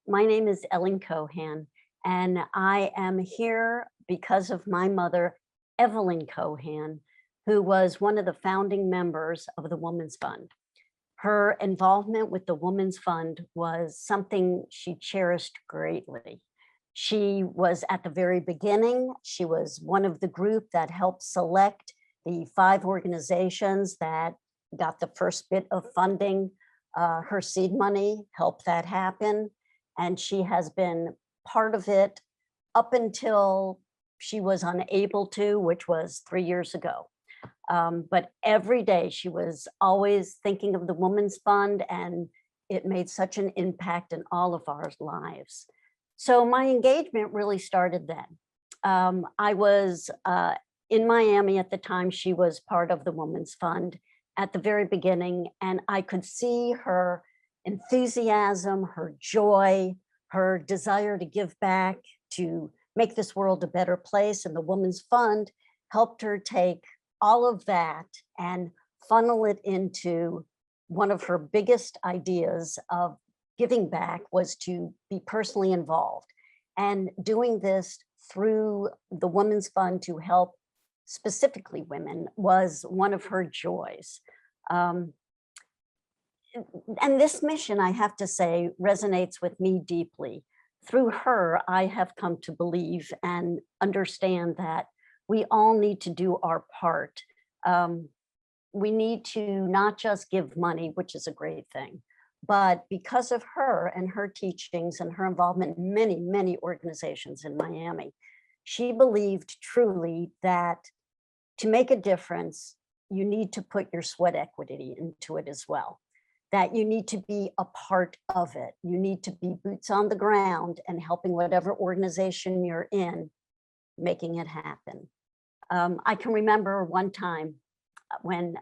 My name is Ellen Cohan, and I am here because of my mother, Evelyn Cohan, who was one of the founding members of the Women's Fund. Her involvement with the Women's Fund was something she cherished greatly. She was at the very beginning. She was one of the group that helped select the 5 organizations that got the first bit of funding. Her seed money helped that happen, and she has been part of it up until she was unable to, which was 3 years ago. But every day she was always thinking of the Women's Fund, and it made such an impact in all of our lives. So my engagement really started then. I was in Miami at the time she was part of the Women's Fund at the very beginning, and I could see her enthusiasm, her joy, her desire to give back, to make this world a better place. And the Women's Fund helped her take all of that and funnel it into one of her biggest ideas of giving back was to be personally involved. And doing this through the Women's Fund to help specifically women was one of her joys. And this mission, I have to say, resonates with me deeply. Through her, I have come to believe and understand that we all need to do our part. We need to not just give money, which is a great thing, but because of her and her teachings and her involvement in many, many organizations in Miami, she believed truly that to make a difference, you need to put your sweat equity into it as well, that you need to be a part of it. You need to be boots on the ground and helping whatever organization you're in, making it happen. I can remember one time when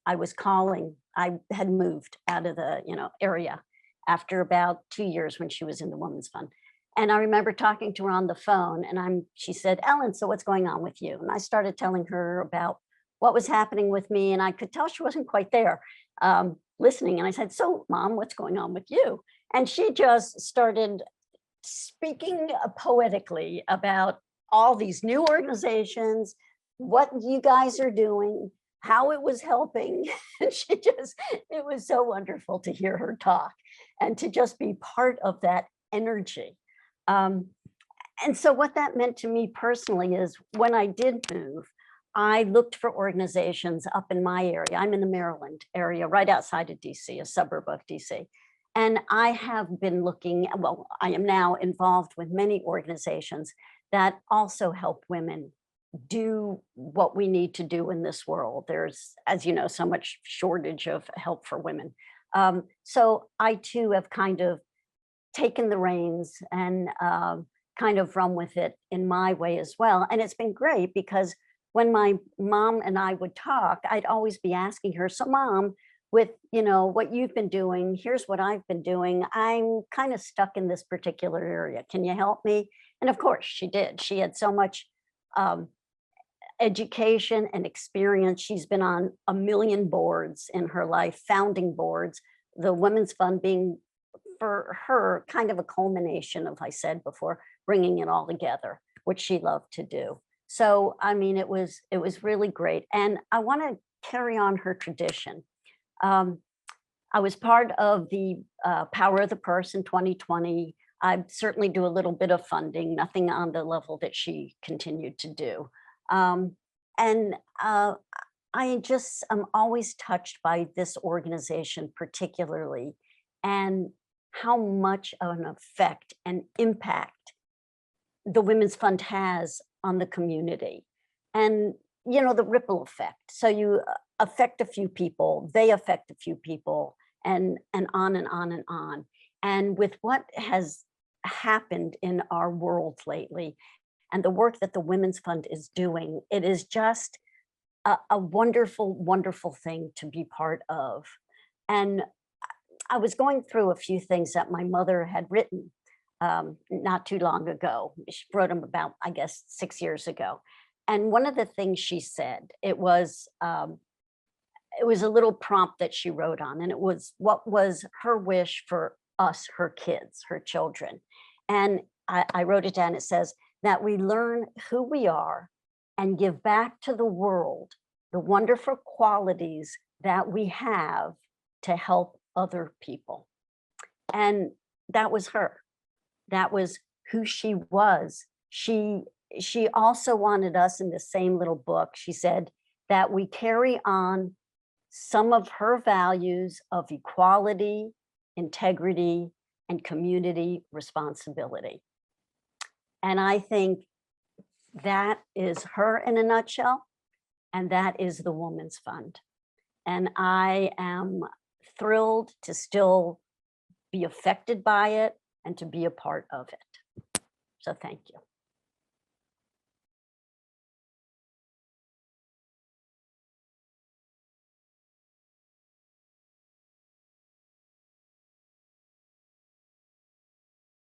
I was calling, I had moved out of the area after about 2 years when she was in the Women's Fund. And I remember talking to her on the phone, and she said, "Ellen, so what's going on with you?" And I started telling her about what was happening with me, and I could tell she wasn't quite there listening. And I said, "So, Mom, what's going on with you?" And she just started speaking poetically about all these new organizations, what you guys are doing, how it was helping. And it was so wonderful to hear her talk and to just be part of that energy. And so what that meant to me personally is when I did move, I looked for organizations up in my area. I'm in the Maryland area, right outside of DC, a suburb of DC. And I have been looking, well, I am now involved with many organizations that also help women do what we need to do in this world. There's, as you know, so much shortage of help for women. So I too have kind of taken the reins and kind of run with it in my way as well. And it's been great because when my mom and I would talk, I'd always be asking her, "So Mom, with what you've been doing, here's what I've been doing. I'm kind of stuck in this particular area. Can you help me?" And of course she did. She had so much education and experience. She's been on a million boards in her life, founding boards, the Women's Fund being for her kind of a culmination of, I said before, bringing it all together, which she loved to do. So, I mean, it was really great. And I want to carry on her tradition. I was part of the Power of the Purse in 2020. I certainly do a little bit of funding, nothing on the level that she continued to do. And I just am always touched by this organization particularly, and how much of an effect and impact the Women's Fund has on the community. And, the ripple effect. So you affect a few people, they affect a few people, and on and on and on. And with what has happened in our world lately, and the work that the Women's Fund is doing, it is just a wonderful, wonderful thing to be part of. And I was going through a few things that my mother had written not too long ago. She wrote them about, I guess, 6 years ago. And one of the things she said, it was a little prompt that she wrote on, and it was, what was her wish for us, her kids, her children. And I wrote it down. It says that we learn who we are and give back to the world the wonderful qualities that we have to help other people. And that was her. That was who she was. She also wanted us, in the same little book, she said that we carry on some of her values of equality, integrity, and community responsibility. And I think that is her in a nutshell, and that is the Woman's Fund. And I am thrilled to still be affected by it and to be a part of it. So thank you.